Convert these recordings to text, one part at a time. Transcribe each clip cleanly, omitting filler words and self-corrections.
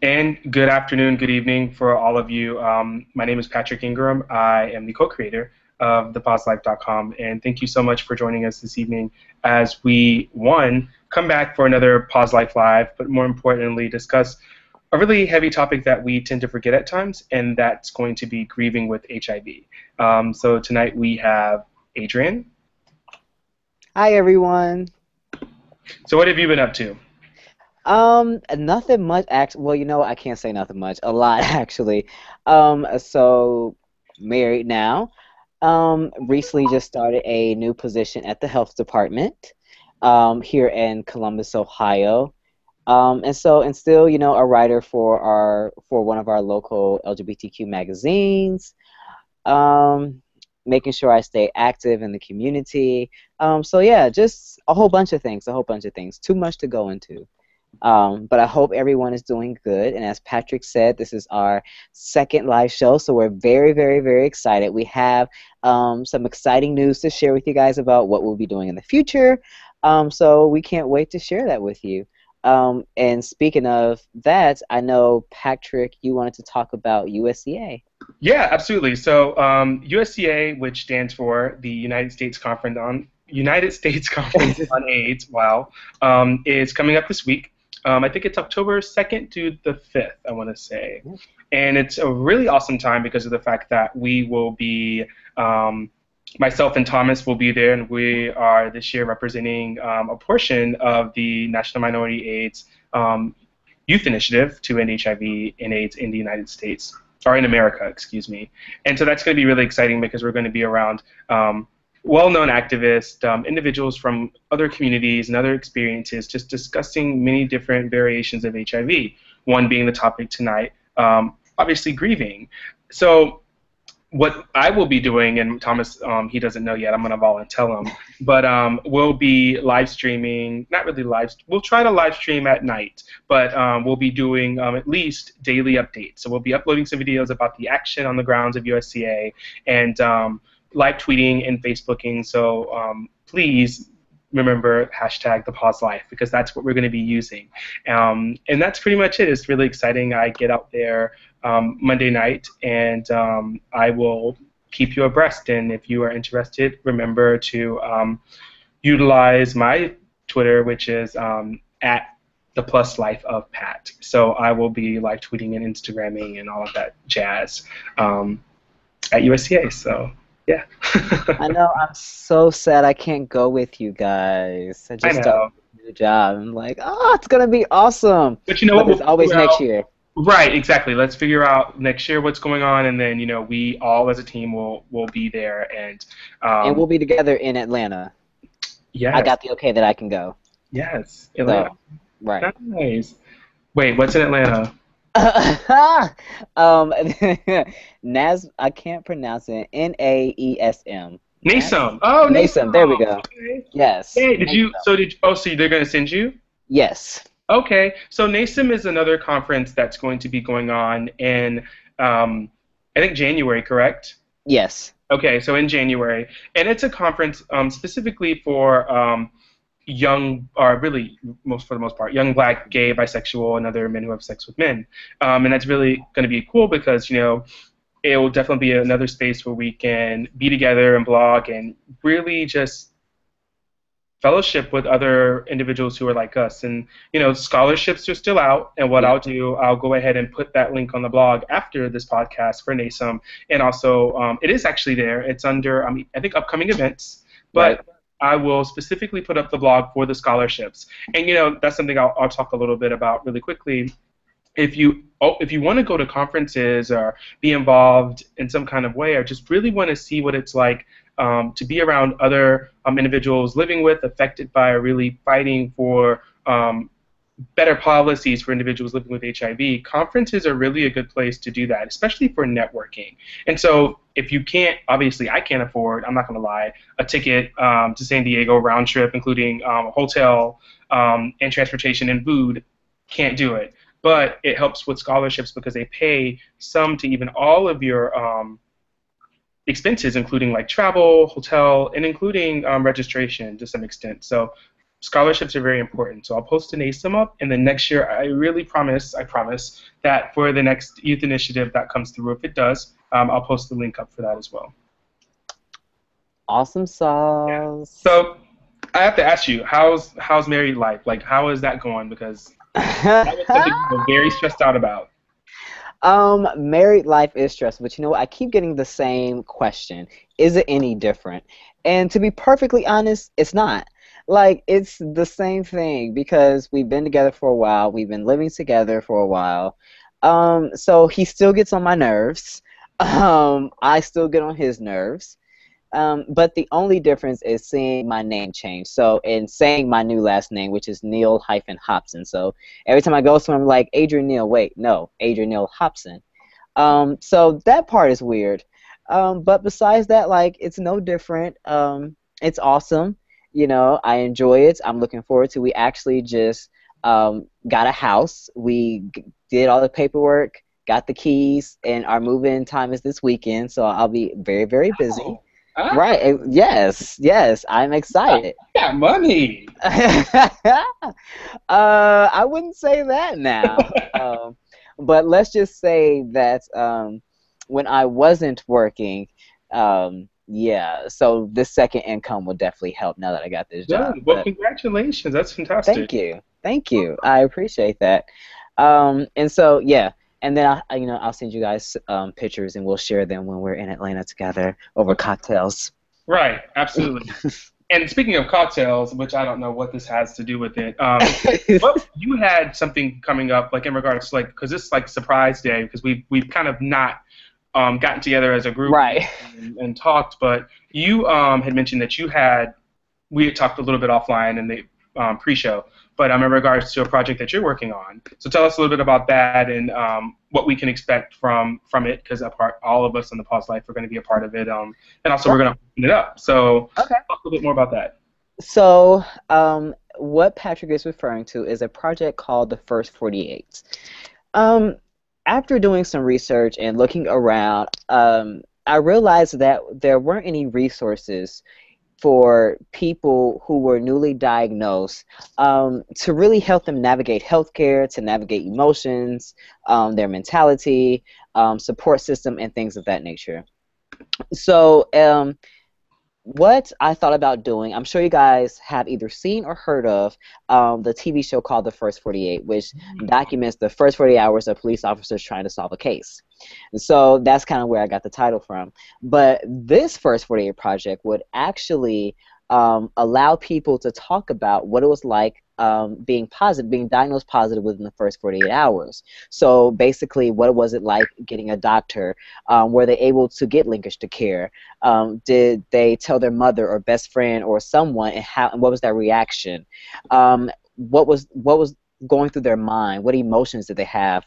And good afternoon, good evening for all of you. My name is Patrick Ingram. I am the co-creator of ThePozLife.com, and thank you so much for joining us this evening as we, one, come back for another Poz Life Live, but more importantly, discuss a really heavy topic that we tend to forget at times, and that's going to be grieving with HIV. So tonight we have Adrian. Hi everyone. So what have you been up to? Nothing much actually. Well, I can't say nothing much. A lot actually. So married now. Recently just started a new position at the health department, here in Columbus, Ohio. And still, a writer for one of our local LGBTQ magazines. Making sure I stay active in the community. So yeah, just a whole bunch of things, a whole bunch of things. Too much to go into. But I hope everyone is doing good. And as Patrick said, this is our second live show, so we're very, very, very excited. We have some exciting news to share with you guys about what we'll be doing in the future. So we can't wait to share that with you. And speaking of that, I know, Patrick, you wanted to talk about USCA. Yeah, absolutely. So USCA, which stands for the United States Conference on AIDS, wow, is coming up this week. I think it's October 2nd to the 5th, I want to say. And it's a really awesome time because of the fact that we will be, myself and Thomas will be there, and we are this year representing a portion of the National Minority AIDS Youth Initiative to end HIV and AIDS in the United States, or in America, excuse me. And so that's going to be really exciting because we're going to be around well-known activists, individuals from other communities and other experiences, just discussing many different variations of HIV, one being the topic tonight, obviously grieving. So what I will be doing, and Thomas, he doesn't know yet, I'm going to volunteer him, but we'll be live streaming, not really live, we'll try to live stream at night, but we'll be doing at least daily updates. So we'll be uploading some videos about the action on the grounds of USCA and live tweeting and Facebooking. So please remember hashtag ThePozLife because that's what we're going to be using. And that's pretty much it. It's really exciting. I get out there Monday night, and I will keep you abreast. And if you are interested, remember to utilize my Twitter, which is at +Life of Pat. So I will be live tweeting and Instagramming and all of that jazz at USCA. So yeah. I know, I'm so sad I can't go with you guys. I I just started know. a new job. I'm like, oh, it's gonna be awesome. But you know what? But We'll it's always figure next out. year. Right, exactly. Let's figure out next year what's going on, and then we all as a team will be there. And And um, we'll be together in Atlanta. I yes, got the okay that I can go. yes, Atlanta. So, right. Nice. Wait, what's in Atlanta? um, I can't pronounce it. NAESM. NASM. Oh, NASM. There we NASM. go. Okay. Yes. Hey, did you? NASM. So did? Oh, so they're gonna send you? Yes. Okay. So NASM is another conference that's going to be going on in, I think January, correct? Yes. Okay, so in January, and it's a conference specifically for young, or really for the most part, young black, gay, bisexual, and other men who have sex with men. And that's really going to be cool because, it will definitely be another space where we can be together and blog and really just fellowship with other individuals who are like us. And, scholarships are still out. And what Yep. I'll do, I'll go ahead and put that link on the blog after this podcast for NASM. And also, it is actually there. It's under, I think, upcoming events. Right. But I will specifically put up the blog for the scholarships. And, that's something I'll talk a little bit about really quickly. If you want to go to conferences or be involved in some kind of way, or just really want to see what it's like to be around other individuals living with, affected by, or really fighting for better policies for individuals living with HIV, conferences are really a good place to do that, especially for networking. And so if you can't, obviously I can't afford, I'm not going to lie, a ticket to San Diego round trip, including hotel and transportation and food, can't do it. But it helps with scholarships because they pay some to even all of your expenses, including like travel, hotel, and including registration to some extent. So scholarships are very important. So I'll post an ASIM up, and then next year I really promise, I promise that for the next youth initiative that comes through, if it does, I'll post the link up for that as well. Awesome Yeah. sauce. So I have to ask you, how's married life? Like, how is that going? Because that was something you were very stressed out about. Married life is stressful, but you know what? I keep getting the same question. Is it any different? And to be perfectly honest, it's not. Like, it's the same thing because we've been together for a while. We've been living together for a while. So he still gets on my nerves. I still get on his nerves. But the only difference is seeing my name change. So, in saying my new last name, which is Neal-Hobson. So, every time I go somewhere, I'm like, Adrian Neal. Wait, no, Adrian Neal-Hobson. So that part is weird. But besides that, like, it's no different. It's awesome. You know, I enjoy it. I'm looking forward to. We actually just got a house. We did all the paperwork, got the keys, and our move-in time is this weekend. So I'll be very, very busy. Right. Yes. Yes. I'm excited. Yeah, money. I wouldn't say that now. But let's just say that when I wasn't working, yeah, so this second income will definitely help now that I got this job. Good. Well, congratulations. That's fantastic. Thank you. Thank you. I appreciate that. And so, yeah. And then I'll send you guys pictures, and we'll share them when we're in Atlanta together over cocktails. Right, absolutely. And speaking of cocktails, which I don't know what this has to do with it, but you had something coming up, like in regards to like, because this is like surprise day, because we've kind of not gotten together as a group, right, and talked, but you had mentioned that we had talked a little bit offline in the pre-show, but in regards to a project that you're working on. So tell us a little bit about that and what we can expect from it, because all of us on the Poz Life are going to be a part of it, and also we're going to open it up. So talk a little bit more about that. So what Patrick is referring to is a project called The First 48. After doing some research and looking around, I realized that there weren't any resources for people who were newly diagnosed to really help them navigate healthcare, to navigate emotions, their mentality, support system, and things of that nature. So what I thought about doing, I'm sure you guys have either seen or heard of the TV show called The First 48, which documents the first 48 hours of police officers trying to solve a case. And so that's kind of where I got the title from. But this First 48 project would actually allow people to talk about what it was like being diagnosed positive within the first 48 hours. So basically, what was it like getting a doctor? Were they able to get linkage to care? Did they tell their mother or best friend or someone, and what was their reaction? What was going through their mind? What emotions did they have?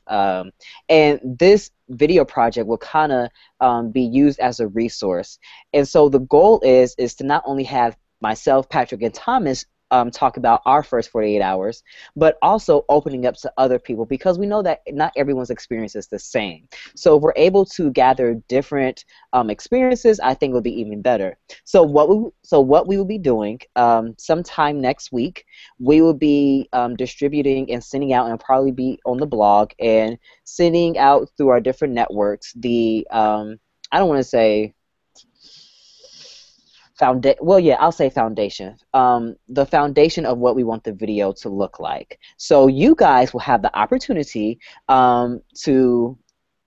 And this video project will kind of be used as a resource. And so the goal is to not only have myself, Patrick, and Thomas talk about our first 48 hours, but also opening up to other people, because we know that not everyone's experience is the same. So if we're able to gather different experiences, I think it will be even better. So what we will be doing sometime next week, we will be distributing and sending out, and probably be on the blog and sending out through our different networks the I don't want to say I'll say foundation. The foundation of what we want the video to look like. So you guys will have the opportunity to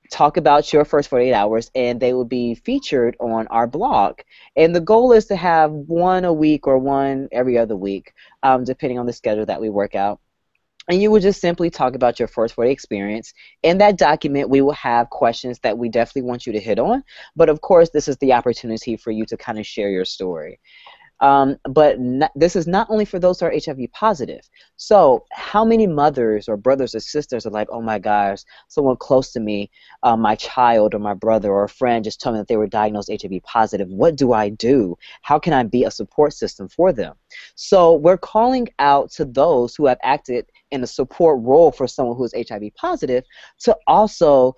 talk about your first 48 hours, and they will be featured on our blog. And the goal is to have one a week or one every other week, depending on the schedule that we work out. And you will just simply talk about your first 48 experience. In that document, we will have questions that we definitely want you to hit on. But of course, this is the opportunity for you to kind of share your story. This is not only for those who are HIV positive. So how many mothers or brothers or sisters are like, oh my gosh, someone close to me, my child or my brother or a friend just told me that they were diagnosed HIV positive. What do I do? How can I be a support system for them? So we're calling out to those who have acted in a support role for someone who is HIV positive to also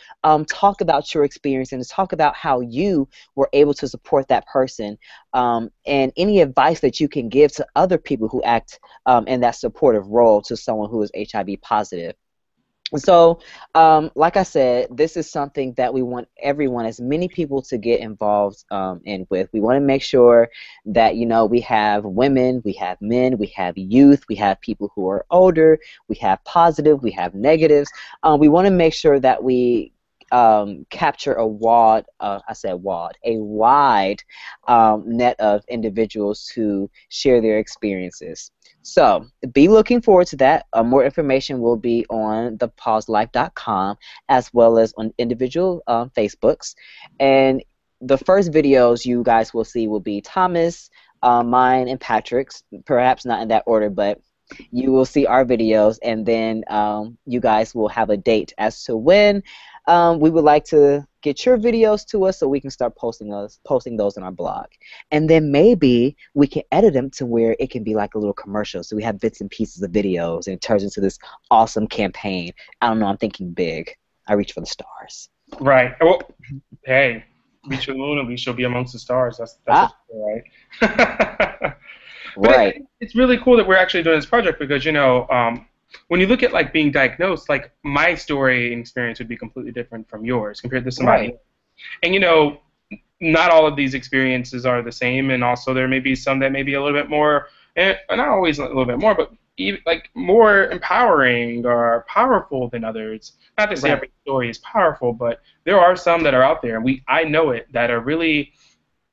talk about your experience and to talk about how you were able to support that person, and any advice that you can give to other people who act in that supportive role to someone who is HIV positive. So, like I said, this is something that we want everyone, as many people, to get involved in with. We want to make sure that, you know, we have women, we have men, we have youth, we have people who are older, we have positive, we have negatives. We want to make sure that we capture a wide, a wide net of individuals who share their experiences. So be looking forward to that. More information will be on ThePozLife.com as well as on individual Facebooks. And the first videos you guys will see will be Thomas, mine, and Patrick's. Perhaps not in that order, but you will see our videos, and then you guys will have a date as to when we would like to get your videos to us so we can start posting those on our blog. And then maybe we can edit them to where it can be like a little commercial. So we have bits and pieces of videos and it turns into this awesome campaign. I don't know, I'm thinking big. I reach for the stars. Right. Well, hey, reach for the moon, at least you'll be amongst the stars. That's right. But right. it's really cool that we're actually doing this project because, you know, when you look at like being diagnosed, like my story and experience would be completely different from yours compared to somebody. Right. And you know, not all of these experiences are the same, and also there may be some that may be a little bit more, and not always a little bit more, but even like more empowering or powerful than others. Not to say every story is powerful, but there are some that are out there, and I know it, that are really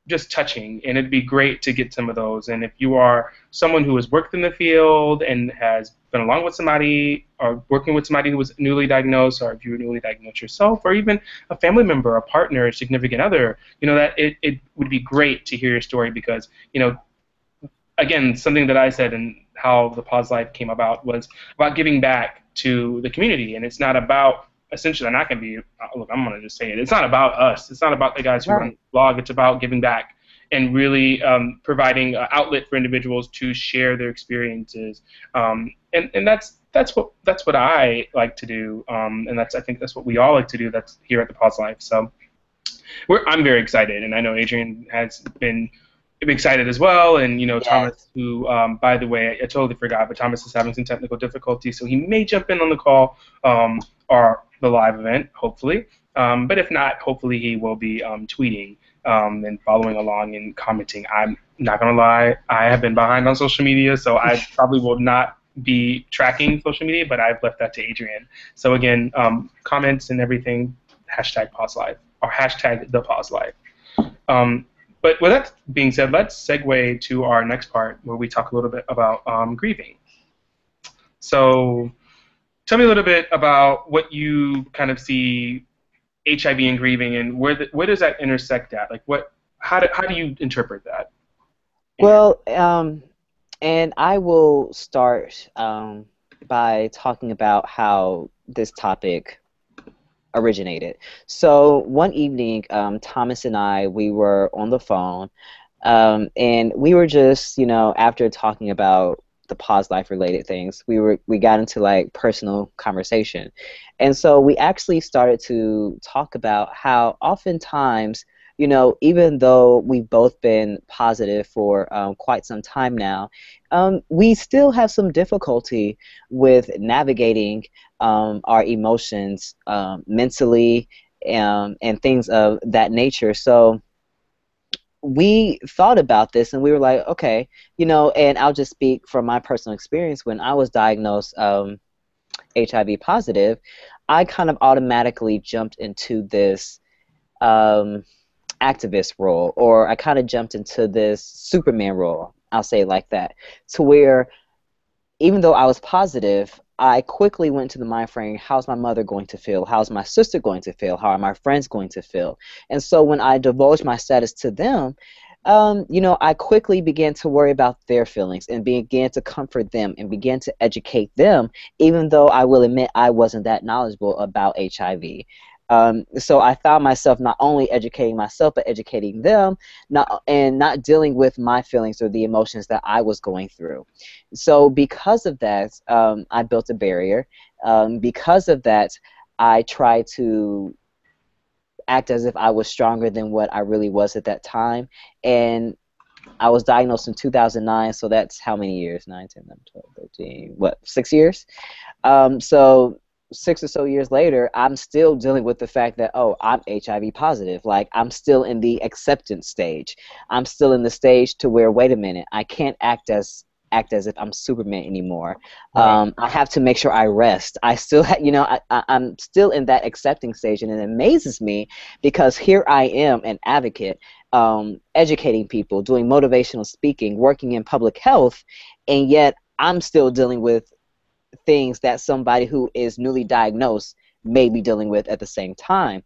just touching, and it'd be great to get some of those. And if you are someone who has worked in the field and has been along with somebody or working with somebody who was newly diagnosed, or if you were newly diagnosed yourself, or even a family member, a partner, a significant other, you know, that it would be great to hear your story because, you know, again, something that I said and how the Poz Life came about was about giving back to the community, and it's not about essentially, and I can be, look, I'm going to just say it. It's not about us. It's not about the guys who run the blog. It's about giving back and really providing an outlet for individuals to share their experiences. And that's what I like to do. And I think that's what we all like to do. That's here at the Poz Life. So I'm very excited, and I know Adrian has been excited as well, and you know, yes. Thomas, who by the way, I totally forgot, but Thomas is having some technical difficulties, so he may jump in on the call or the live event, hopefully. But if not, hopefully he will be tweeting and following along and commenting. I'm not gonna lie, I have been behind on social media, so I probably will not be tracking social media, but I've left that to Adrian. So again, comments and everything, #PozLife or #ThePozLife. But with that being said, let's segue to our next part where we talk a little bit about grieving. So tell me a little bit about what you kind of see HIV and grieving, and where does that intersect at? Like, how do you interpret that? Well, and I will start by talking about how this topic originated. So one evening, Thomas and I, we were on the phone, and we were just, you know, after talking about the Poz Life related things, we got into like personal conversation, and so we actually started to talk about how oftentimes, you know, even though we've both been positive for quite some time now, we still have some difficulty with navigating our emotions mentally and things of that nature. So we thought about this and we were like, okay, you know, and I'll just speak from my personal experience. When I was diagnosed HIV positive, I kind of automatically jumped into this activist role, or I kind of jumped into this Superman role, I'll say it like that, to where even though I was positive, I quickly went to the mind frame, how's my mother going to feel? How's my sister going to feel? How are my friends going to feel? And so when I divulged my status to them, you know, I quickly began to worry about their feelings and began to comfort them and began to educate them, even though I will admit I wasn't that knowledgeable about HIV. So I found myself not only educating myself, but educating them, not dealing with my feelings or the emotions that I was going through. So because of that, I built a barrier. Because of that, I tried to act as if I was stronger than what I really was at that time. And I was diagnosed in 2009, so that's how many years? 9, 10, 11, 12, 13, what, 6 years? So 6 or so years later, I'm still dealing with the fact that, oh, I'm HIV positive. Like, I'm still in the acceptance stage. I'm still in the stage to where, wait a minute, I can't act as if I'm Superman anymore. Right. I have to make sure I rest. I still, I'm still in that accepting stage, and it amazes me because here I am, an advocate, educating people, doing motivational speaking, working in public health, and yet I'm still dealing with things that somebody who is newly diagnosed may be dealing with at the same time.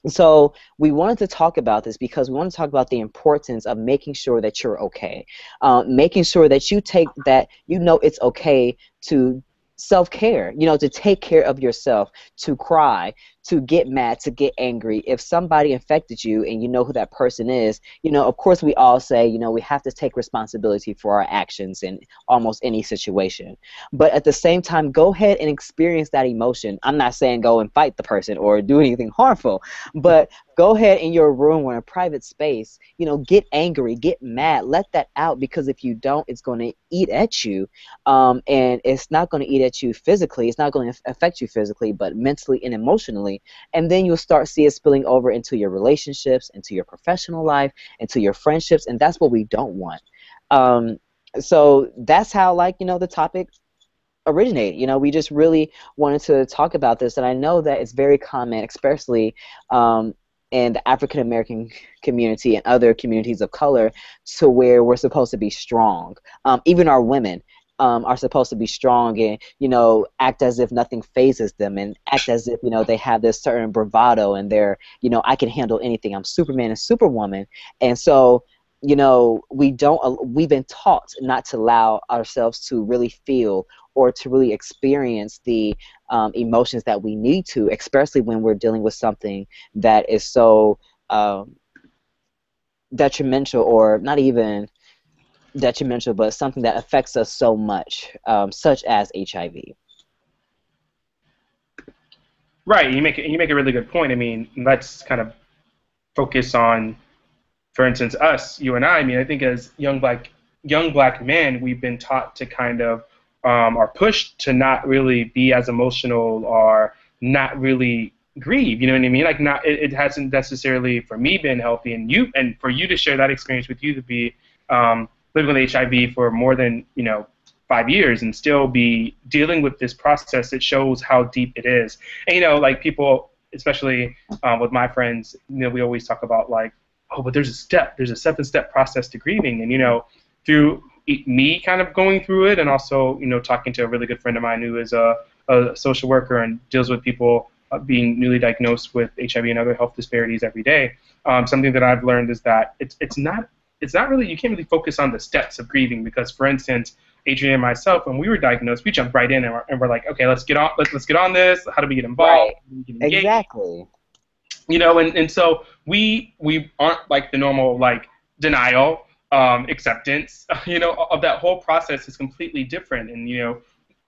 So we wanted to talk about this because we want to talk about the importance of making sure that you're okay, making sure that you take that, it's okay to self-care, to take care of yourself, to cry, to get mad, to get angry. If somebody infected you and you know who that person is, of course we all say, we have to take responsibility for our actions in almost any situation. But at the same time, go ahead and experience that emotion. I'm not saying go and fight the person or do anything harmful, but go ahead in your room or in a private space, get angry, get mad, let that out, because if you don't, it's going to eat at you. And it's not going to eat at you physically. It's not going to affect you physically, but mentally and emotionally. And then you'll start see it spilling over into your relationships, into your professional life, into your friendships, and that's what we don't want. So that's how, the topic originated. We just really wanted to talk about this, and I know that it's very common, especially in the African American community and other communities of color, to where we're supposed to be strong. Even our women are supposed to be strong and act as if nothing phases them, and act as if they have this certain bravado, and they're I can handle anything. I'm Superman and Superwoman. And so we've been taught not to allow ourselves to really feel or to really experience the emotions that we need to, especially when we're dealing with something that is so detrimental, or not even detrimental, but something that affects us so much, such as HIV. Right. You make a really good point. I mean, let's kind of focus on, for instance, us, you and I. I mean, I think as young black men, we've been taught to kind of are pushed to not really be as emotional or not really grieve. You know what I mean? Like, not it hasn't necessarily for me been healthy, and for you to share that experience with you to be living with HIV for more than 5 years and still be dealing with this process. It shows how deep it is. And like people, especially with my friends, we always talk about like, oh, but there's a 7-step process to grieving, and through me kind of going through it, and also talking to a really good friend of mine who is a social worker and deals with people being newly diagnosed with HIV and other health disparities every day. Something that I've learned is that it's not really, you can't really focus on the steps of grieving, because, for instance, Adrian and myself, when we were diagnosed, we jumped right in, and we're like, okay, let's get on this. How do we get involved? Right. How do we get engaged? Exactly. And so we aren't like the normal like denial, acceptance, of that whole process is completely different. And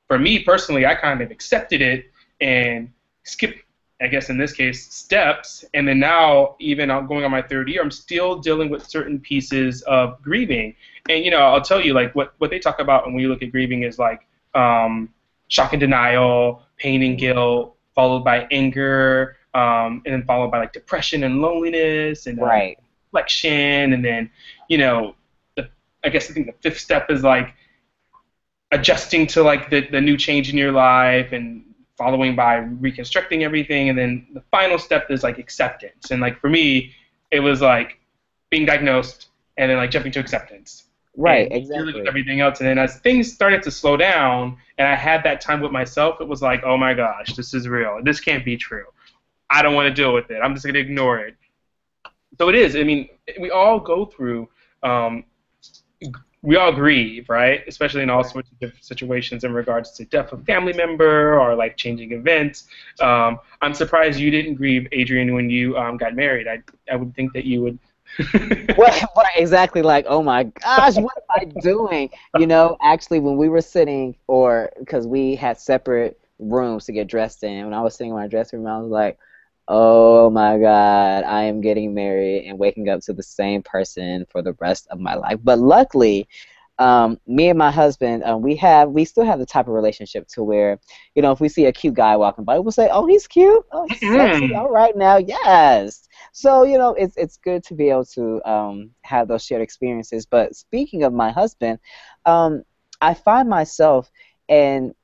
for me personally, I kind of accepted it and skipped, I guess in this case, steps. And then now, even going on my third year, I'm still dealing with certain pieces of grieving. And I'll tell you, like what they talk about when we look at grieving is like shock and denial, pain and guilt, followed by anger, and then followed by like depression and loneliness, and Right. reflection, and then I guess I think the fifth step is like adjusting to like the new change in your life, and following by reconstructing everything, and then the final step is like acceptance. And like for me, it was like being diagnosed and then like jumping to acceptance. Right. And dealing with Exactly. everything else. And then as things started to slow down and I had that time with myself, it was like, oh my gosh, this is real. This can't be true. I don't want to deal with it. I'm just going to ignore it. So it is. I mean, we all go through we all grieve, right? Especially in all Right. sorts of different situations in regards to death of a family member or life changing events. I'm surprised you didn't grieve, Adrian, when you got married. I would think that you would. What exactly, like, oh my gosh, what am I doing? Actually, when we were sitting, or because we had separate rooms to get dressed in, when I was sitting in my dressing room, I was like, oh my God, I am getting married and waking up to the same person for the rest of my life. But luckily, me and my husband, we still have the type of relationship to where, if we see a cute guy walking by, we'll say, "Oh, he's cute. Oh, he's sexy. Mm. All right, now, yes." So it's good to be able to have those shared experiences. But speaking of my husband, um, I find myself, and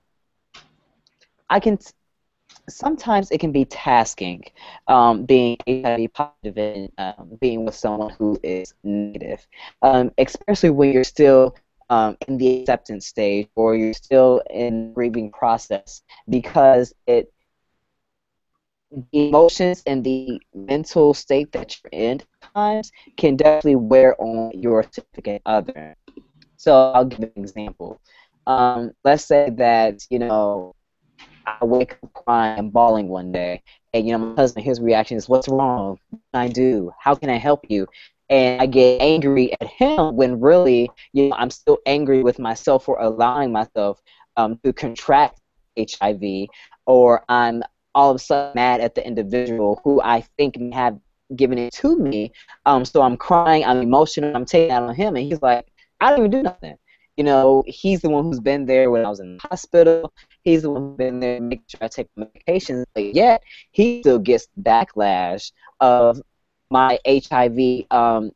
I can sometimes it can be tasking, being HIV positive and being with someone who is negative, especially when you're still in the acceptance stage or you're still in the grieving process, because the emotions and the mental state that you're in at times can definitely wear on your significant other. So I'll give an example. Let's say that, I wake up crying and bawling one day, and my husband, his reaction is, "What's wrong? What can I do? How can I help you?" And I get angry at him when really, I'm still angry with myself for allowing myself to contract HIV, or I'm all of a sudden mad at the individual who I think may have given it to me. So I'm crying, I'm emotional, I'm taking out on him, and he's like, "I didn't even do nothing." He's the one who's been there when I was in the hospital. He's the one who's been there making sure I take my medications, but yet he still gets backlash of my HIV. I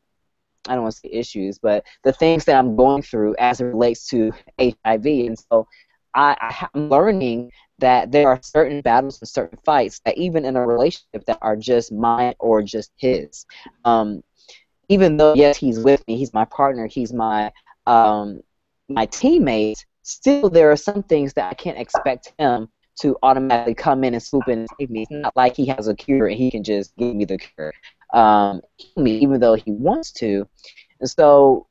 don't want to say issues, but the things that I'm going through as it relates to HIV. And so I'm learning that there are certain battles and certain fights that even in a relationship that are just mine or just his. Um, Even though, yes, he's with me, he's my partner, he's um, my teammate, still there are some things that I can't expect him to automatically come in and swoop in and save me. It's not like he has a cure and he can just give me the cure, heal me, even though he wants to. And so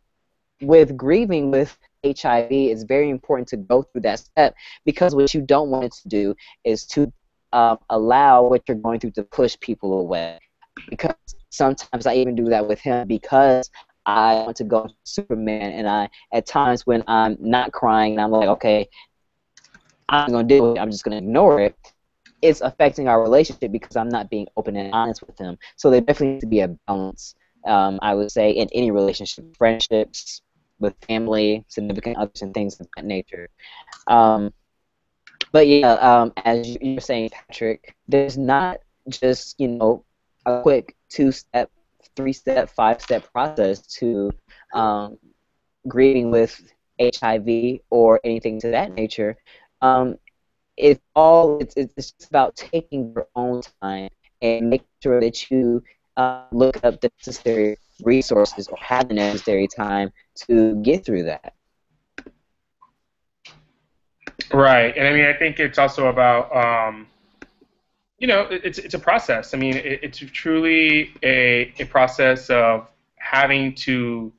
with grieving with HIV, it's very important to go through that step, because what you don't want it to do is to allow what you're going through to push people away. Because sometimes I even do that with him, because I want to go Superman, and at times when I'm not crying and I'm like, okay, I'm going to deal with it, I'm just going to ignore it, it's affecting our relationship because I'm not being open and honest with him. So there definitely needs to be a balance, I would say, in any relationship, friendships, with family, significant others, and things of that nature. Um, but yeah, as you're saying, Patrick, there's not just, a quick two-step, three-step, five-step process to um, grieving with HIV or anything to that nature. Um, it's just about taking your own time and making sure that you look up the necessary resources or have the necessary time to get through that. Right, and I mean, I think it's also about it's a process. I mean, it's truly a process of having to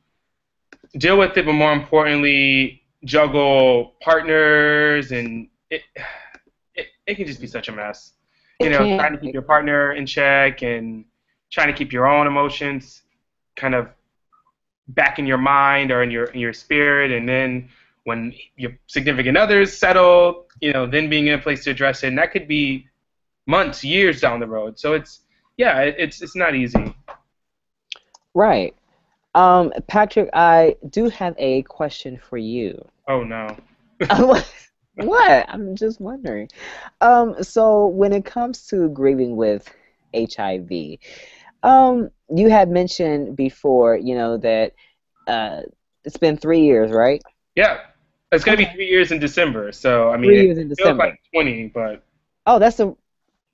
deal with it, but more importantly, juggle partners, and it can just be such a mess. It Trying can. to keep your partner in check and trying to keep your own emotions kind of back in your mind or in your spirit, and then when your significant others settle, then being in a place to address it, and that could be months, years down the road. So it's not easy. Right. Patrick, I do have a question for you. Oh no. What? I'm just wondering. So when it comes to grieving with HIV, you had mentioned before, that uh, it's been 3 years, right? Yeah, it's gonna be Okay. 3 years in December. So I mean, 3 years it in feels like December. 20, but Oh, that's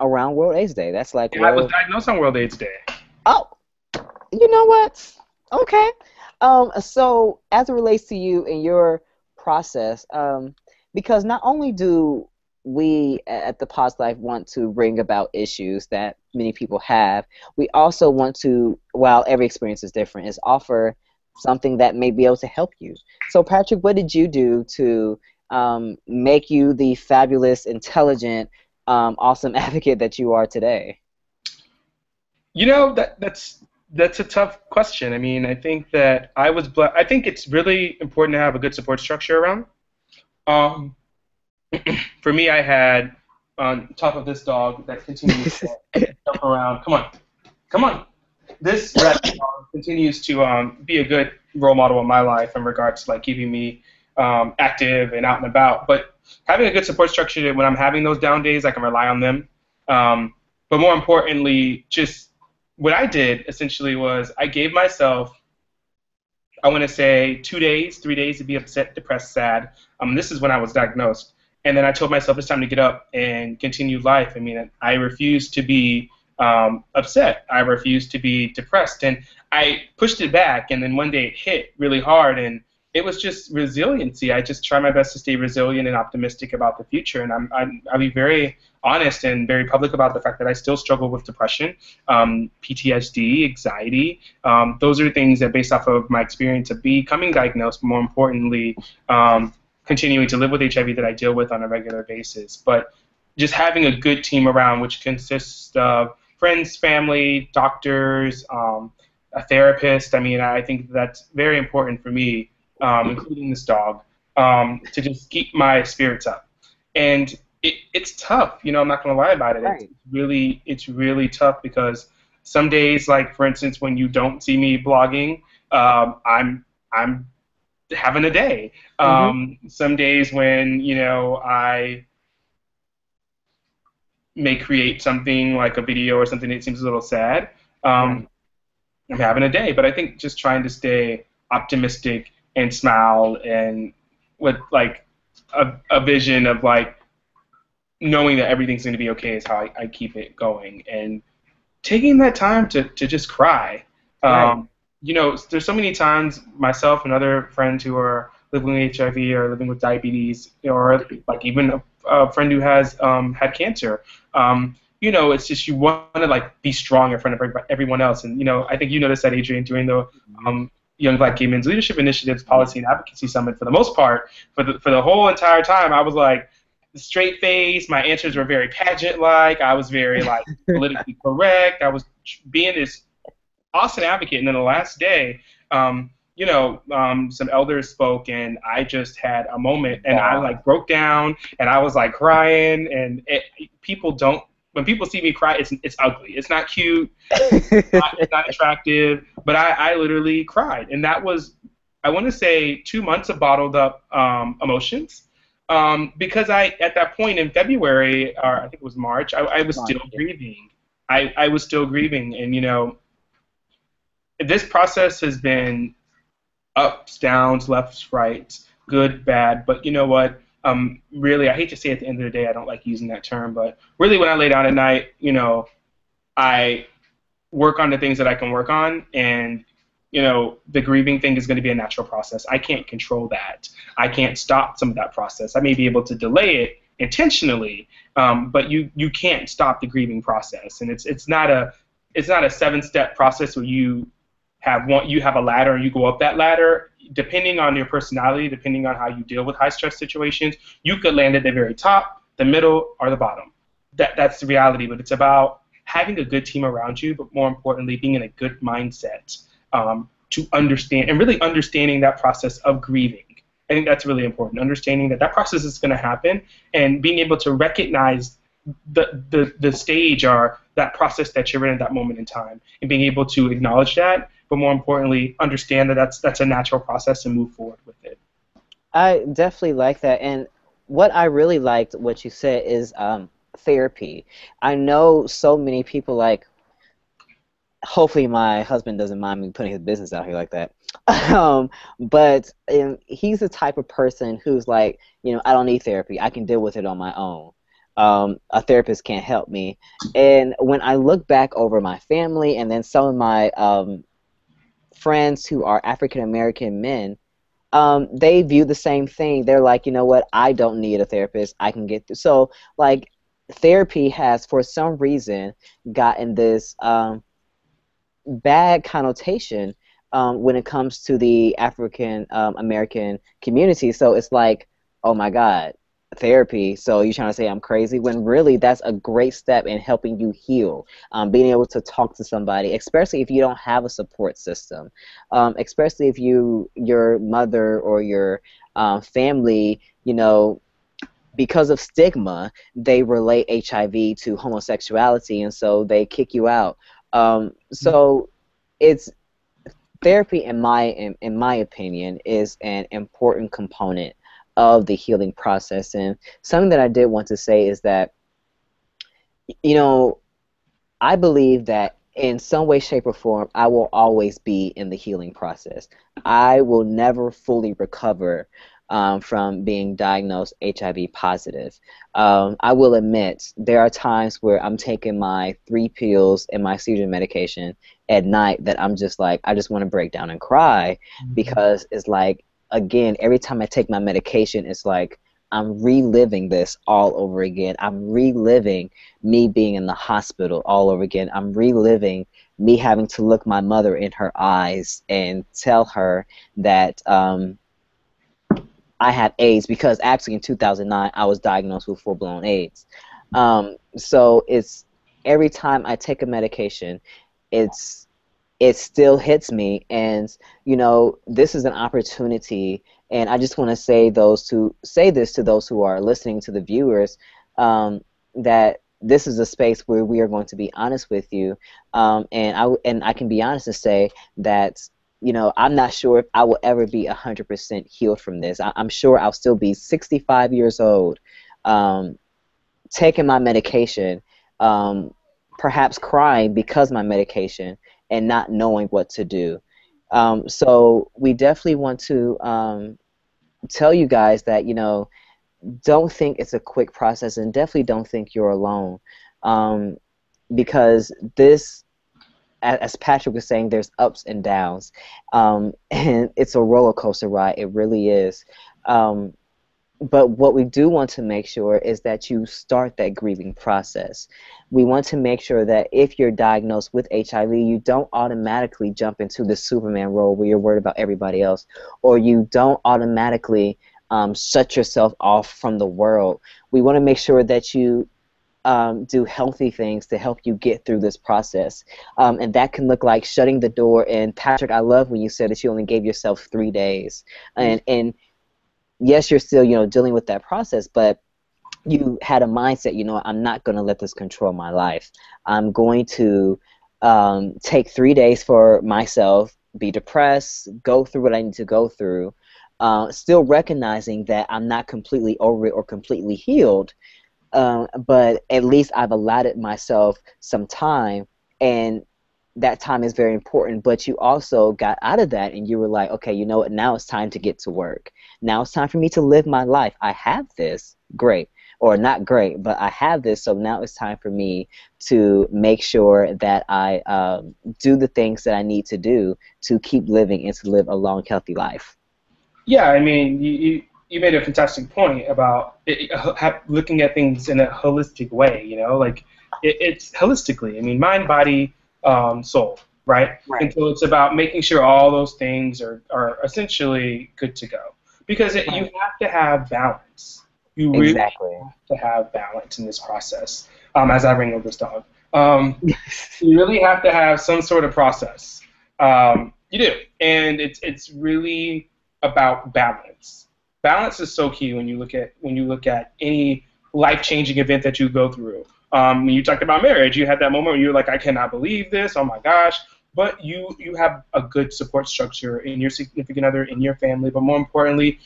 around World AIDS Day. That's like yeah, I was World. diagnosed on World AIDS Day. Oh, you know what? Okay. So as it relates to you and your process, because not only do we at the Poz Life want to bring about issues that many people have, we also want to, while every experience is different, is offer something that may be able to help you. So, Patrick, what did you do to make you the fabulous, intelligent, awesome advocate that you are today? You know, that's a tough question. I mean, I think that I think it's really important to have a good support structure around. Um, for me, I had on top of this dog that continues to jump around. Come on, come on. This red dog continues to be a good role model in my life in regards to like keeping me active and out and about. But having a good support structure that when I'm having those down days, I can rely on them. But more importantly, just what I did essentially was I gave myself, I want to say 2 days, 3 days to be upset, depressed, sad. This is when I was diagnosed. And then I told myself it's time to get up and continue life. I mean, I refused to be upset. I refused to be depressed. And I pushed it back. And then one day it hit really hard. And it was just resiliency. I just try my best to stay resilient and optimistic about the future. And I'll be very honest and very public about the fact that I still struggle with depression, PTSD, anxiety. Those are things that, based off of my experience of becoming diagnosed, more importantly, continuing to live with HIV that I deal with on a regular basis. But just having a good team around, which consists of friends, family, doctors, a therapist. I mean, I think that's very important for me, including this dog, to just keep my spirits up. And it's tough, you know. I'm not gonna lie about it. Right. It's really tough because some days, like for instance, when you don't see me blogging, I'm having a day. Hmm. Some days when I may create something like a video or something that seems a little sad. Right. Um, I'm having a day, but I think just trying to stay optimistic and smile and with like a vision of like knowing that everything's going to be okay is how I keep it going. And taking that time to just cry. Right. There's so many times myself and other friends who are living with HIV or living with diabetes, or like even a friend who has had cancer. It's just you want to like be strong in front of everyone else. And I think you noticed that, Adrian, during the Mhm. Young Black Gay Men's Leadership Initiative's Policy and Advocacy Summit. For the most part, for the whole entire time, I was like straight face. My answers were very pageant-like. I was very like politically correct. I was being this awesome advocate. And then the last day, some elders spoke, and I just had a moment, and I Wow. like broke down, and I was like crying. And people don't. When people see me cry, it's ugly. It's not cute. It's not attractive. But I literally cried, and that was, I want to say, 2 months of bottled up emotions. Because at that point in February, or I think it was March, I was still March, yeah. grieving. I was still grieving, and this process has been ups, downs, lefts, rights, good, bad. But you know what? Really, I hate to say at the end of the day, I don't like using that term, but really, when I lay down at night, I work on the things that I can work on, and the grieving thing is going to be a natural process. I can't control that. I can't stop some of that process. I may be able to delay it intentionally, but you can't stop the grieving process. And it's not a 7-step process where you have a ladder and you go up that ladder. Depending on your personality, depending on how you deal with high stress situations, you could land at the very top, the middle, or the bottom. That's the reality. But it's about having a good team around you, but more importantly, being in a good mindset, to understand, and really understanding that process of grieving. I think that's really important. Understanding that process is going to happen, and being able to recognize the stage or that process that you're in at that moment in time, and being able to acknowledge that, but more importantly, understand that that's a natural process and move forward with it. I definitely like that. And what I really liked what you said is therapy. I know so many people, like, hopefully my husband doesn't mind me putting his business out here like that. But he's the type of person who's like, I don't need therapy. I can deal with it on my own. A therapist can't help me. And when I look back over my family and then some of my friends who are African American men, they view the same thing. They're like, you know what? I don't need a therapist. I can get through. So, like, therapy has, for some reason, gotten this bad connotation when it comes to the African American community. So it's like, oh my God, therapy. So you're trying to say I'm crazy when really that's a great step in helping you heal. Being able to talk to somebody, especially if you don't have a support system, especially if your mother or your family, because of stigma, they relate HIV to homosexuality, and so they kick you out. So it's therapy, in my opinion, is an important component of the healing process. And something that I did want to say is that, you know, I believe that in some way, shape, or form, I will always be in the healing process. I will never fully recover from being diagnosed HIV positive. I will admit there are times where I'm taking my 3 pills and my seizure medication at night that I'm just like, I just want to break down and cry, because it's like, again, every time I take my medication, it's like I'm reliving this all over again. I'm reliving me being in the hospital all over again. I'm reliving me having to look my mother in her eyes and tell her that I have AIDS, because actually in 2009 I was diagnosed with full-blown AIDS. So it's every time I take a medication, it still hits me, and this is an opportunity, and I just want to say this to those who are listening, to the viewers, that this is a space where we are going to be honest with you, and I can be honest and say that I'm not sure if I will ever be 100% healed from this. I'm sure I'll still be 65 years old, taking my medication, perhaps crying because of my medication, and not knowing what to do. So we definitely want to tell you guys that, don't think it's a quick process, and definitely don't think you're alone, because this, as Patrick was saying, there's ups and downs, and it's a roller coaster ride. It really is. But what we do want to make sure is that you start that grieving process. We want to make sure that if you're diagnosed with HIV, you don't automatically jump into the Superman role where you're worried about everybody else, or you don't automatically shut yourself off from the world. We want to make sure that you do healthy things to help you get through this process. And that can look like shutting the door. And Patrick, I love when you said that you only gave yourself 3 days. And yes, you're still, dealing with that process, but you had a mindset, I'm not going to let this control my life. I'm going to take 3 days for myself, be depressed, go through what I need to go through, still recognizing that I'm not completely over it or completely healed, but at least I've allotted myself some time, and that time is very important. But you also got out of that and you were like, okay, you know what, now it's time to get to work. Now it's time for me to live my life. I have this, great, or not great, but I have this, so now it's time for me to make sure that I do the things that I need to do to keep living and to live a long, healthy life. Yeah, I mean, you made a fantastic point about looking at things in a holistic way, like it's holistically. I mean, mind, body, soul, right? Right. And so it's about making sure all those things are essentially good to go. Because you have to have balance. You really have to have balance in this process. As I wrangle this dog, you really have to have some sort of process. You do, and it's really about balance. Balance is so key when you look at any life-changing event that you go through. When you talked about marriage, you had that moment where you're like, I cannot believe this, oh my gosh. But you have a good support structure in your significant other, in your family, but more importantly,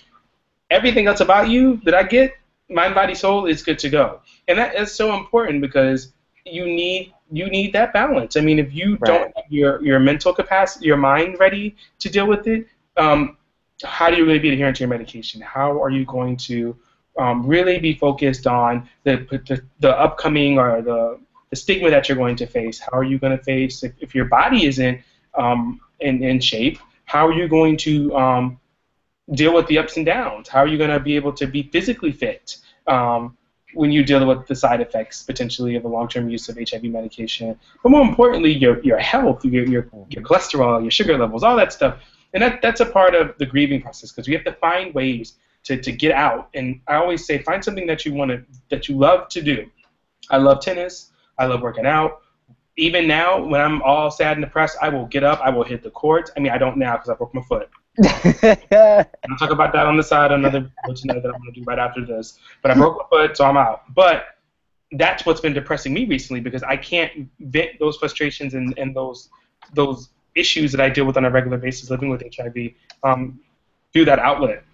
everything else about you that I get, mind, body, soul, is good to go. And that is so important because you need that balance. I mean, if you don't have your mental capacity, your mind ready to deal with it, how do you really be adherent to your medication? How are you going to really be focused on the upcoming or the stigma that you're going to face? How are you going to face if your body isn't in shape? How are you going to deal with the ups and downs? How are you going to be able to be physically fit? when you deal with the side effects potentially of the long-term use of HIV medication, but more importantly, your health, your cholesterol, your sugar levels, all that stuff. And that's a part of the grieving process, because we have to find ways to get out. And I always say, find something that you love to do. I love tennis. I love working out. Even now, when I'm all sad and depressed, I will get up. I will hit the court. I mean, I don't now because I broke my foot. I'll talk about that on the side, another video tonight that I'm going to do right after this. But I broke my foot, so I'm out. But that's what's been depressing me recently, because I can't vent those frustrations and those issues that I deal with on a regular basis living with HIV through that outlet.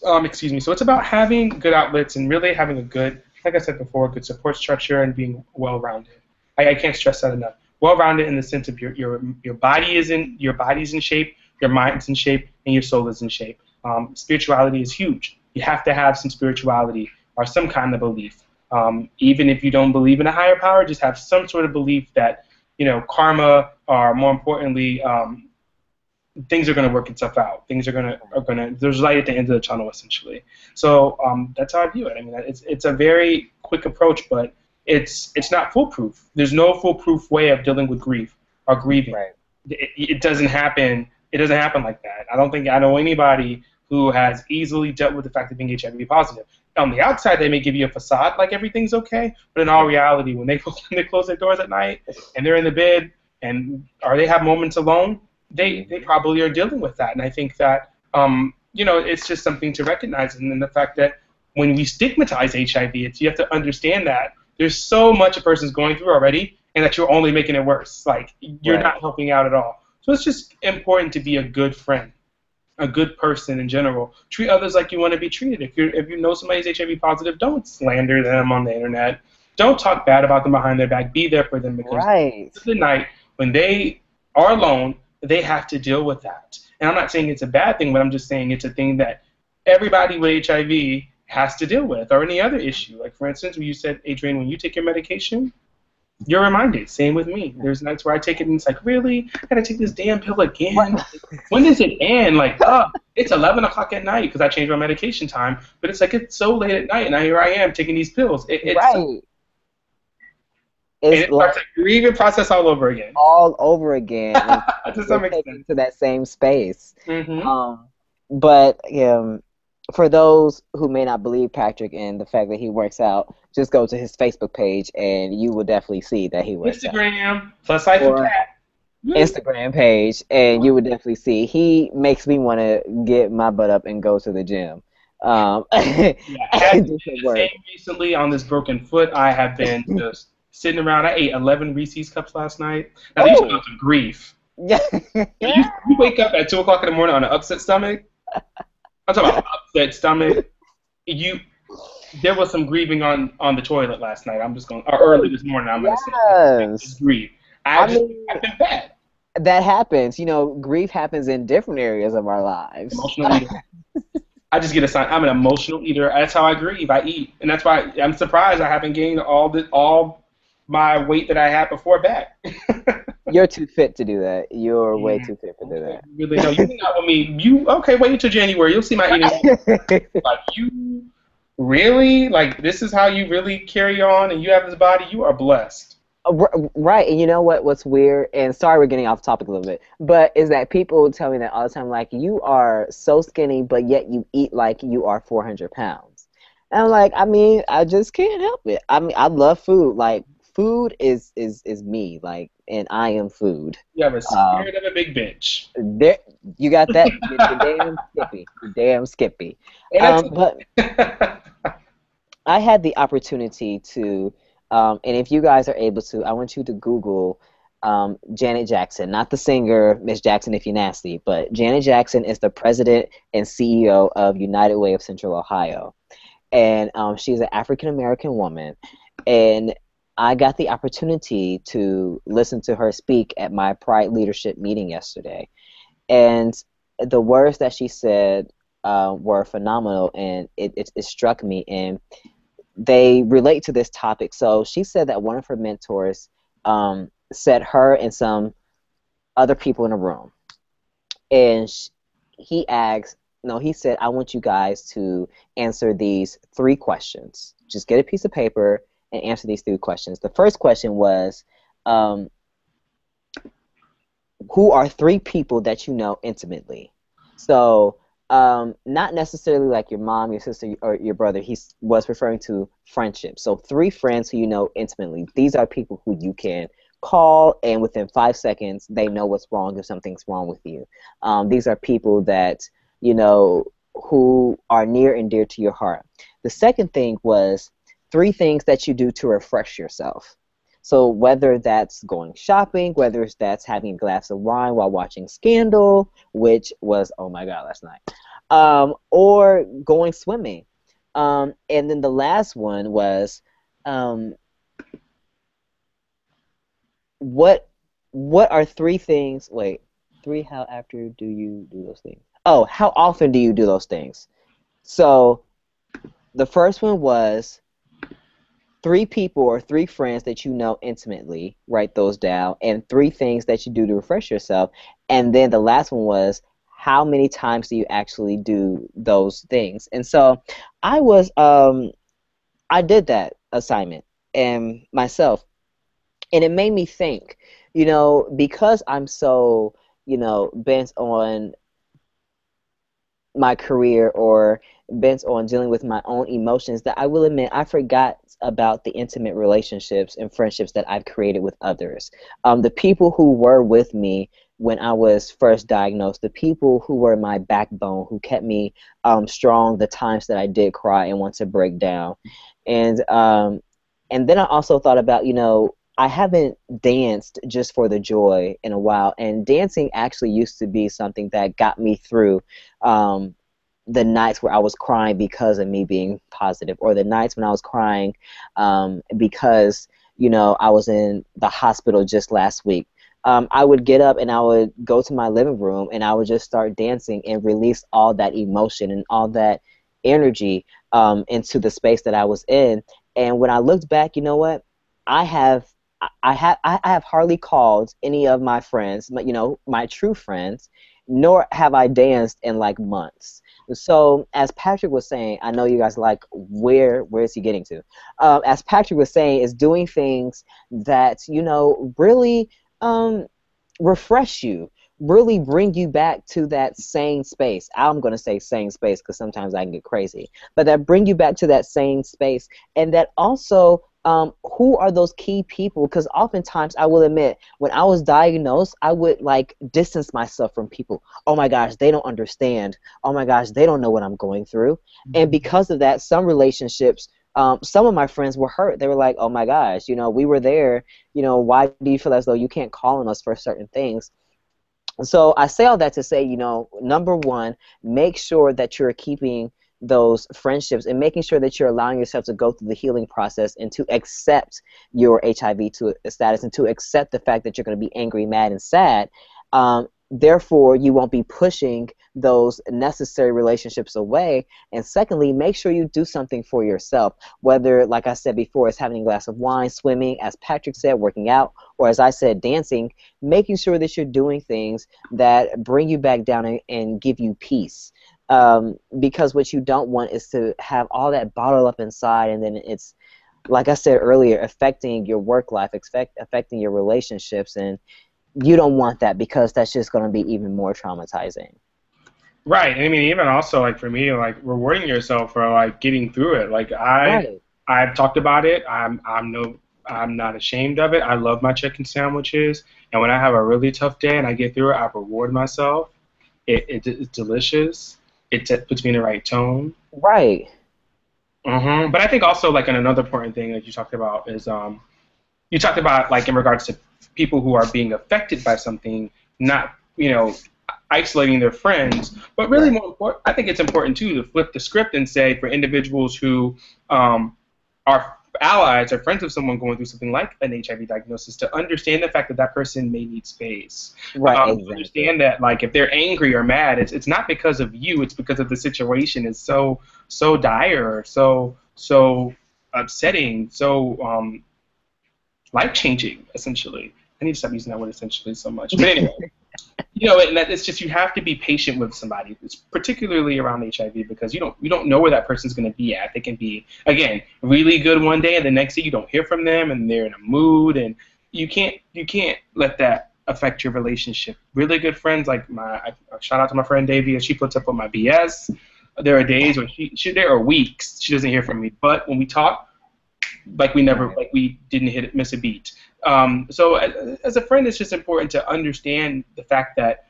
Excuse me. So it's about having good outlets and really having a good, like I said before, good support structure and being well-rounded. I can't stress that enough. Well-rounded in the sense of your body's in shape, your mind's in shape, and your soul is in shape. Spirituality is huge. You have to have some spirituality or some kind of belief. Even if you don't believe in a higher power, just have some sort of belief that, karma, or more importantly, things are going to work itself out. Things are going to. There's light at the end of the tunnel, essentially. So that's how I view it. I mean, it's a very quick approach, but it's not foolproof. There's no foolproof way of dealing with grief or grieving. Right. It doesn't happen. It doesn't happen like that. I don't think I know anybody who has easily dealt with the fact of being HIV positive. On the outside, they may give you a facade like everything's okay, but in all reality, when they close their doors at night and they're in the bed or they have moments alone, they probably are dealing with that. And I think that it's just something to recognize. And then the fact that when we stigmatize HIV, you have to understand that there's so much a person's going through already, and that you're only making it worse. Like, you're not helping out at all. So it's just important to be a good friend, a good person in general. Treat others like you want to be treated. If you know somebody's HIV positive, don't slander them on the internet. Don't talk bad about them behind their back. Be there for them, because the night when they are alone, they have to deal with that. And I'm not saying it's a bad thing, but I'm just saying it's a thing that everybody with HIV has to deal with, or any other issue. Like, for instance, when you said, Adrienne, when you take your medication, you're reminded. Same with me. There's nights where I take it and it's like, really? I gotta take this damn pill again? When does it end? Like, it's 11 o'clock at night because I changed my medication time, but it's like, it's so late at night, and here I am taking these pills. It starts a grieving process all over again. All over again. To some extent. To that same space. Mm-hmm. But for those who may not believe Patrick and the fact that he works out, just go to his Facebook page and you will definitely see that he works out. Instagram, Poz Life for Cat. Instagram page, and you would definitely see. He makes me want to get my butt up and go to the gym. I had the same recently on this broken foot. I have been just sitting around. I ate 11 Reese's cups last night. Now, these are some grief. Yeah. You wake up at 2 o'clock in the morning on an upset stomach. I'm talking about upset stomach. There was some grieving on the toilet last night. Or early this morning. I'm going to say grief. I've been bad. That happens. Grief happens in different areas of our lives. Emotional eater. I just get a sign. I'm an emotional eater. That's how I grieve. I eat, and that's why I'm surprised I haven't gained all my weight that I had before back. You're too fit to do that. You're way too fit to do that. Really? No, you're not with me. Wait until January. You'll see my eating. Like, you really? Like, this is how you really carry on, and you have this body? You are blessed. Right, and you know what's weird, and sorry we're getting off topic a little bit, but is that people tell me that all the time, like, you are so skinny, but yet you eat like you are 400 pounds. And I'm like, I just can't help it. I love food. Like, food is me, like, and I am food. You have a spirit of a big bitch. There, you got that? You're damn skippy. But I had the opportunity to, and if you guys are able to, I want you to Google Janet Jackson, not the singer, Miss Jackson if you're nasty, but Janet Jackson is the president and CEO of United Way of Central Ohio. And she's an African-American woman. And I got the opportunity to listen to her speak at my Pride Leadership meeting yesterday. And the words that she said were phenomenal, and it struck me. And they relate to this topic. So she said that one of her mentors set her and some other people in a room. And he said, I want you guys to answer these 3 questions. just get a piece of paper and answer these 3 questions. The first question was, um, who are 3 people that you know intimately? So not necessarily like your mom, your sister, or your brother. He was referring to friendship. So 3 friends who you know intimately. These are people who you can call, and within 5 seconds, they know what's wrong if something's wrong with you. These are people that, you know, who are near and dear to your heart. The second thing was 3 things that you do to refresh yourself. So whether that's going shopping, whether that's having a glass of wine while watching Scandal, which was, oh my God, last night, or going swimming. And then the last one was, um, what are 3 things, wait, 3, how after do you do those things? Oh, how often do you do those things? So the first one was 3 people or 3 friends that you know intimately, write those down, and 3 things that you do to refresh yourself. And then the last one was, how many times do you actually do those things? And so I did that assignment and myself, and it made me think, you know, because I'm so, you know, bent on my career or bent on dealing with my own emotions, that I will admit I forgot about the intimate relationships and friendships that I've created with others. The people who were with me when I was first diagnosed, the people who were my backbone, who kept me strong the times that I did cry and want to break down. And then I also thought about, you know, I haven't danced just for the joy in a while, and dancing actually used to be something that got me through the nights where I was crying because of me being positive, or the nights when I was crying because, you know, I was in the hospital just last week. I would get up and I would go to my living room and I would just start dancing and release all that emotion and all that energy into the space that I was in. And when I looked back, you know what? I have I have hardly called any of my friends, you know, my true friends, nor have I danced in like months. So as Patrick was saying, I know you guys like, where is he getting to? As Patrick was saying, is doing things that, you know, really refresh you, really bring you back to that sane space. I'm going to say sane space because sometimes I can get crazy, but that bring you back to that sane space, and that also who are those key people? Because oftentimes, I will admit, when I was diagnosed, I would like distance myself from people. Oh my gosh, they don't understand. Oh my gosh, they don't know what I'm going through. And because of that, some relationships, some of my friends were hurt. They were like, oh my gosh, you know, we were there. You know, why do you feel as though you can't call on us for certain things? So I say all that to say, you know, number one, make sure that you're keeping those friendships and making sure that you're allowing yourself to go through the healing process and to accept your HIV status and to accept the fact that you're going to be angry, mad, and sad. Therefore, you won't be pushing those necessary relationships away. And secondly, make sure you do something for yourself, whether, like I said before, it's having a glass of wine, swimming, as Patrick said, working out, or as I said, dancing, making sure that you're doing things that bring you back down and give you peace. Because what you don't want is to have all that bottled up inside, and then it's, like I said earlier, affecting your work life, affecting your relationships, and you don't want that because that's just going to be even more traumatizing. Right. I mean, even also like for me, like rewarding yourself for like getting through it. Like Right. I've talked about it. I'm not ashamed of it. I love my chicken sandwiches, and when I have a really tough day and I get through it, I reward myself. It's delicious. Puts me in the right tone. Right. But I think also like another important thing that you talked about is you talked about like in regards to people who are being affected by something, not, you know, isolating their friends, but really Right. more important, I think it's important too to flip the script and say for individuals who are allies or friends of someone going through something like an HIV diagnosis, to understand the fact that that person may need space. Right. Exactly. Understand that like if they're angry or mad, it's not because of you, it's because of the situation is so dire, so upsetting, so life changing essentially. I need to stop using that word essentially so much. But anyway, you know, and that it's just you have to be patient with somebody. It's particularly around HIV because you don't know where that person's going to be at. They can be again really good one day, and the next day you don't hear from them, and they're in a mood, and you can't let that affect your relationship. Really good friends like shout out to my friend Davy, she puts up with my BS. There are days when there are weeks she doesn't hear from me, but when we talk, like we didn't miss a beat. So as a friend, it's just important to understand the fact that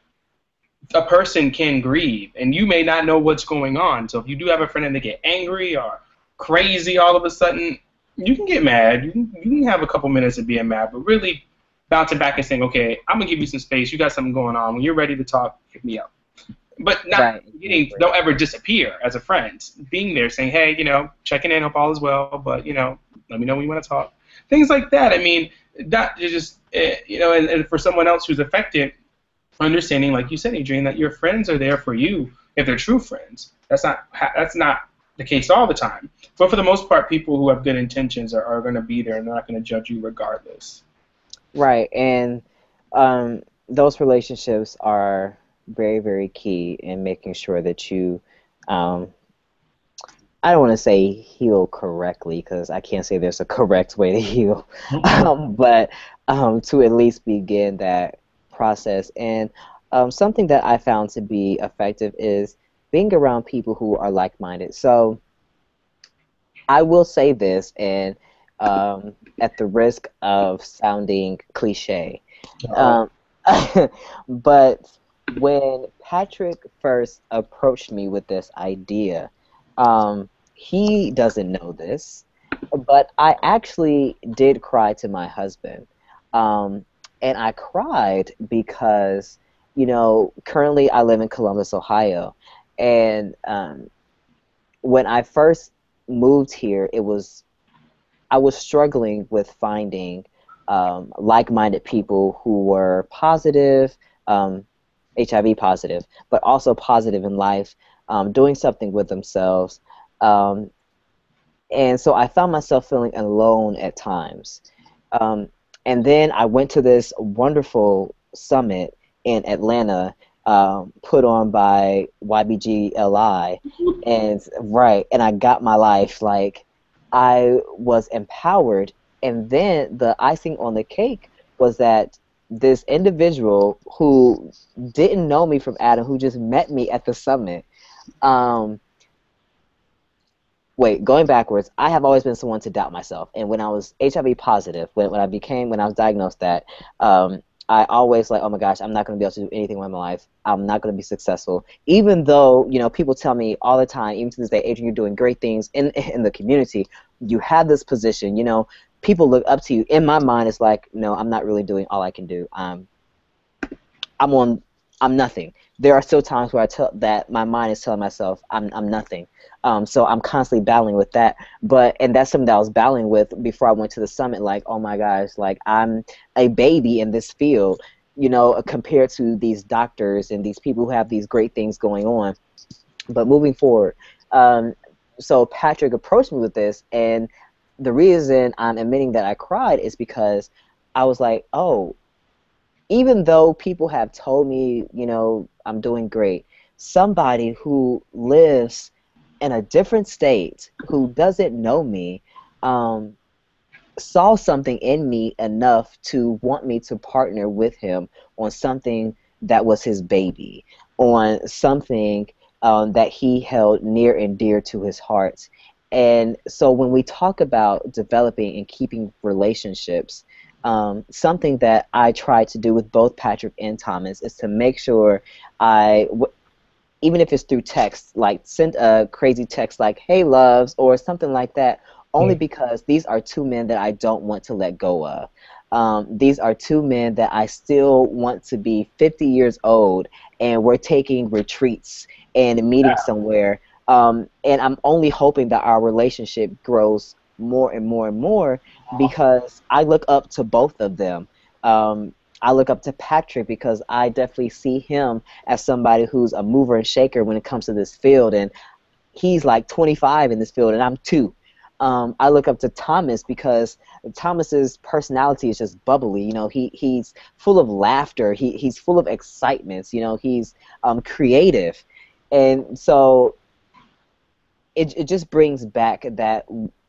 a person can grieve, and you may not know what's going on. So if you do have a friend and they get angry or crazy all of a sudden, you can get mad. You can have a couple minutes of being mad, but really bouncing back and saying, okay, I'm going to give you some space. You got something going on. When you're ready to talk, hit me up. But not don't ever disappear as a friend. Being there, saying, hey, you know, checking in, hope all is well, but, you know, let me know when you want to talk. Things like that. I mean, that is just, you know, and for someone else who's affected, understanding, like you said, Adrian, that your friends are there for you if they're true friends. That's not the case all the time. But for the most part, people who have good intentions are going to be there, and they're not going to judge you regardless. Right, and those relationships are very, very key in making sure that you, I don't want to say heal correctly because I can't say there's a correct way to heal, but to at least begin that process. And something that I found to be effective is being around people who are like-minded. So I will say this, and at the risk of sounding cliche, but when Patrick first approached me with this idea, he doesn't know this, but I actually did cry to my husband. And I cried because, you know, currently I live in Columbus, Ohio. And when I first moved here, I was struggling with finding like-minded people who were positive, HIV positive, but also positive in life, doing something with themselves. And so I found myself feeling alone at times. And then I went to this wonderful summit in Atlanta, put on by YBGLI, and I got my life. Like, I was empowered, and then the icing on the cake was that this individual who didn't know me from Adam, who just met me at the summit. Going backwards, I have always been someone to doubt myself, and when I was HIV positive, when I was diagnosed that, I always like, oh my gosh, I'm not going to be able to do anything with my life. I'm not going to be successful, even though, you know, people tell me all the time, even to this day, Adrian, you're doing great things in the community. You have this position, you know, people look up to you. In my mind, it's like, no, I'm not really doing all I can do. I'm nothing. There are still times where that my mind is telling myself I'm nothing. So I'm constantly battling with that. And that's something that I was battling with before I went to the summit. Like, oh my gosh, like I'm a baby in this field, you know, compared to these doctors and these people who have these great things going on. But moving forward, so Patrick approached me with this, and the reason I'm admitting that I cried is because I was like, oh, even though people have told me, you know, I'm doing great, somebody who lives in a different state, who doesn't know me, saw something in me enough to want me to partner with him on something that was his baby, on something that he held near and dear to his heart. And so when we talk about developing and keeping relationships, something that I try to do with both Patrick and Thomas is to make sure even if it's through text, like send a crazy text like, hey, loves, or something like that, only because these are two men that I don't want to let go of. These are two men that I still want to be 50 years old, and we're taking retreats and meeting somewhere. And I'm only hoping that our relationship grows more and more and more, because I look up to both of them. I look up to Patrick because I definitely see him as somebody who's a mover and shaker when it comes to this field, and he's like 25 in this field, and I'm 2. I look up to Thomas because Thomas's personality is just bubbly. You know, he's full of laughter. He's full of excitements. You know, he's creative, and so it just brings back that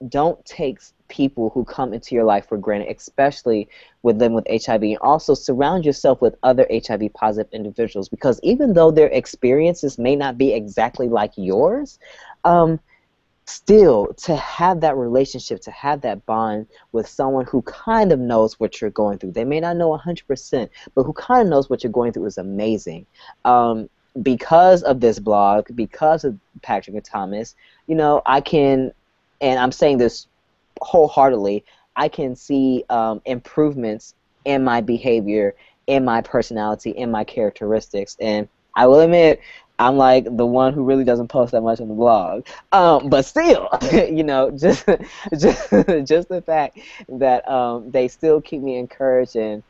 don't take people who come into your life for granted, especially with them with HIV. And also surround yourself with other HIV positive individuals, because even though their experiences may not be exactly like yours, still to have that relationship, to have that bond with someone who kind of knows what you're going through. They may not know 100%, but who kind of knows what you're going through is amazing. Because of this blog, because of Patrick and Thomas, you know, I can, and I'm saying this wholeheartedly, I can see improvements in my behavior, in my personality, in my characteristics. And I will admit, I'm like the one who really doesn't post that much on the blog, but still, you know, just the fact that they still keep me encouraged, and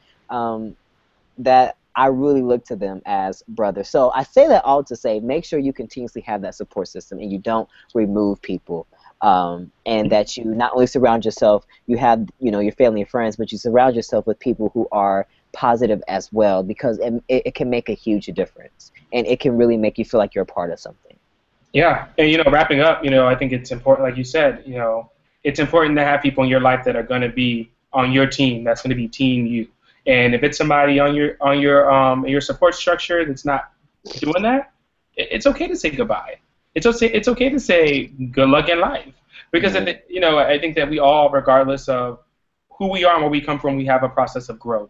that I really look to them as brothers. So I say that all to say, make sure you continuously have that support system and you don't remove people. And that you not only surround yourself, you have, you know, your family and friends, but you surround yourself with people who are positive as well, because it can make a huge difference, and it can really make you feel like you're a part of something. Yeah, and you know, wrapping up, you know, I think it's important, like you said, you know, it's important to have people in your life that are going to be on your team. That's going to be team you. And if it's somebody on your support structure that's not doing that, it's okay to say goodbye. It's okay to say good luck in life, because you know, I think that we all, regardless of who we are and where we come from, we have a process of growth.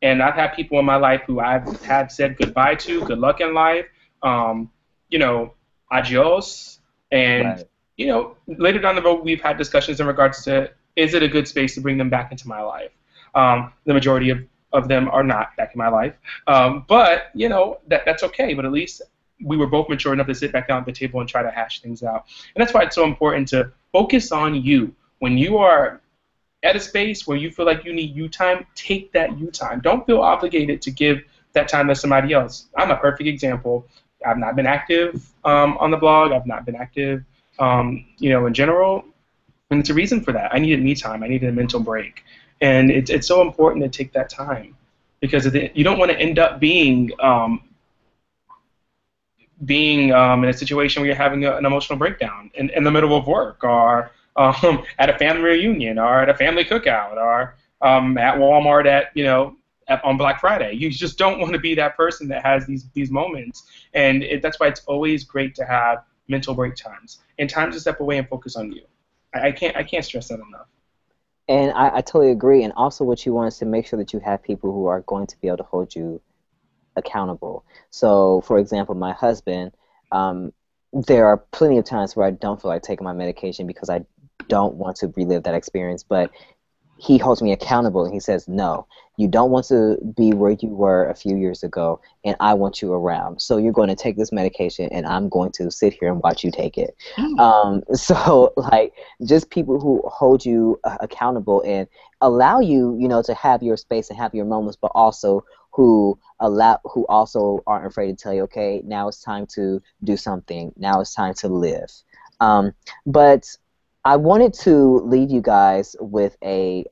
And I've had people in my life who I've had said goodbye to, good luck in life, you know, adios, and Right. you know, later down the road we've had discussions in regards to, is it a good space to bring them back into my life? The majority of them are not back in my life, but you know, that's okay. But at least we were both mature enough to sit back down at the table and try to hash things out. And that's why it's so important to focus on you. When you are at a space where you feel like you need you time, take that you time. Don't feel obligated to give that time to somebody else. I'm a perfect example. I've not been active on the blog. I've not been active, you know, in general. And it's a reason for that. I needed me time. I needed a mental break. And it's so important to take that time, because you don't want to end up being in a situation where you're having an emotional breakdown in the middle of work, or at a family reunion, or at a family cookout, or at Walmart on Black Friday. You just don't want to be that person that has these moments. And that's why it's always great to have mental break times and time to step away and focus on you. I can't stress that enough. And I totally agree. And also what you want is to make sure that you have people who are going to be able to hold you accountable. So, for example, my husband, there are plenty of times where I don't feel like taking my medication because I don't want to relive that experience, but he holds me accountable, and he says, no, you don't want to be where you were a few years ago, and I want you around. So you're going to take this medication, and I'm going to sit here and watch you take it. So, like, just people who hold you accountable and allow you, you know, to have your space and have your moments, but also who also aren't afraid to tell you, okay, now it's time to do something. Now it's time to live. But I wanted to leave you guys with a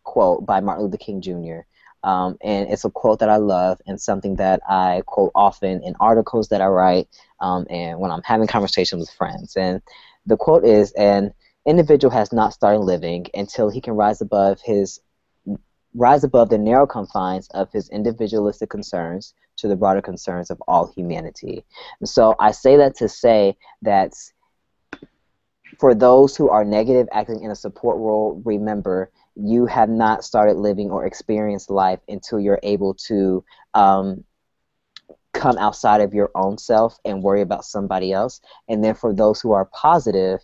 quote by Martin Luther King Jr. And it's a quote that I love and something that I quote often in articles that I write and when I'm having conversations with friends. And the quote is, an individual has not started living until he can rise above the narrow confines of his individualistic concerns to the broader concerns of all humanity. And so I say that to say that for those who are negative, acting in a support role, remember, you have not started living or experienced life until you're able to come outside of your own self and worry about somebody else. And then for those who are positive,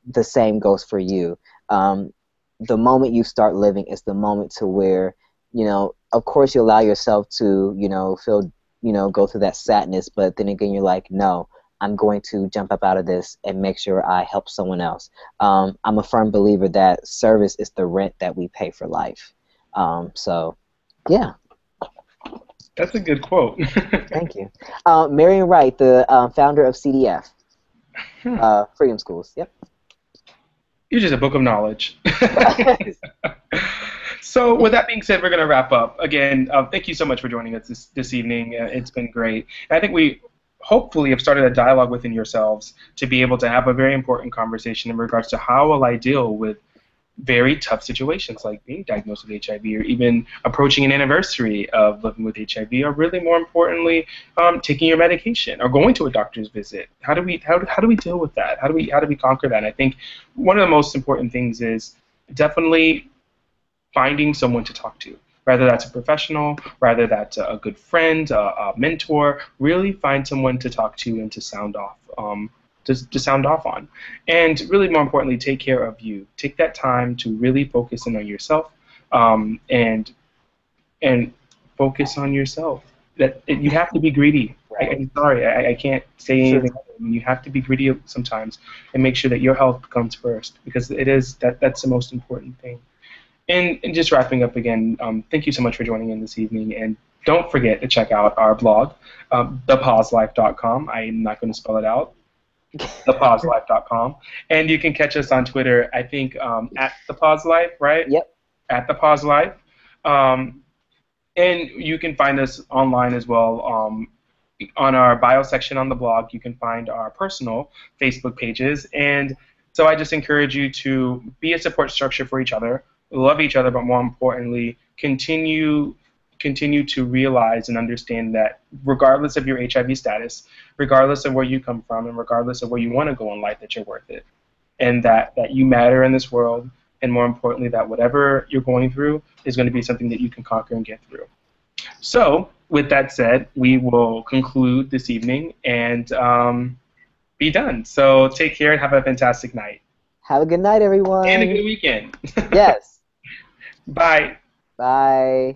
the same goes for you. The moment you start living is the moment to where, you know, of course you allow yourself to, you know, feel, you know, go through that sadness, but then again you're like, no, I'm going to jump up out of this and make sure I help someone else. I'm a firm believer that service is the rent that we pay for life. So, yeah. That's a good quote. Thank you. Marian Wright, the founder of CDF, Freedom Schools. Yep. You're just a book of knowledge. So, with that being said, we're going to wrap up. Again, thank you so much for joining us this evening. It's been great. And I think we hopefully have started a dialogue within yourselves to be able to have a very important conversation in regards to how will I deal with very tough situations like being diagnosed with HIV or even approaching an anniversary of living with HIV, or really more importantly, taking your medication or going to a doctor's visit. How do we deal with that? How do we conquer that? And I think one of the most important things is definitely finding someone to talk to. Whether that's a professional, whether that's a good friend, a mentor, really find someone to talk to and to sound off. To sound off on. And really more importantly, take care of you. Take that time to really focus in on yourself, and focus on yourself. You have to be greedy. I'm sorry, I can't say anything. You have to be greedy sometimes and make sure that your health comes first, because that's the most important thing. And just wrapping up again, thank you so much for joining in this evening, and don't forget to check out our blog, ThePozLife.com. I'm not going to spell it out. ThePozLife.com, and you can catch us on Twitter. I think at ThePozLife, right? Yep. At ThePozLife, and you can find us online as well. On our bio section on the blog, you can find our personal Facebook pages, and so I just encourage you to be a support structure for each other, love each other, but more importantly, continue to realize and understand that regardless of your HIV status, regardless of where you come from, and regardless of where you want to go in life, that you're worth it. And that you matter in this world, and more importantly, that whatever you're going through is going to be something that you can conquer and get through. So, with that said, we will conclude this evening and be done. So, take care and have a fantastic night. Have a good night, everyone. And a good weekend. Yes. Bye. Bye.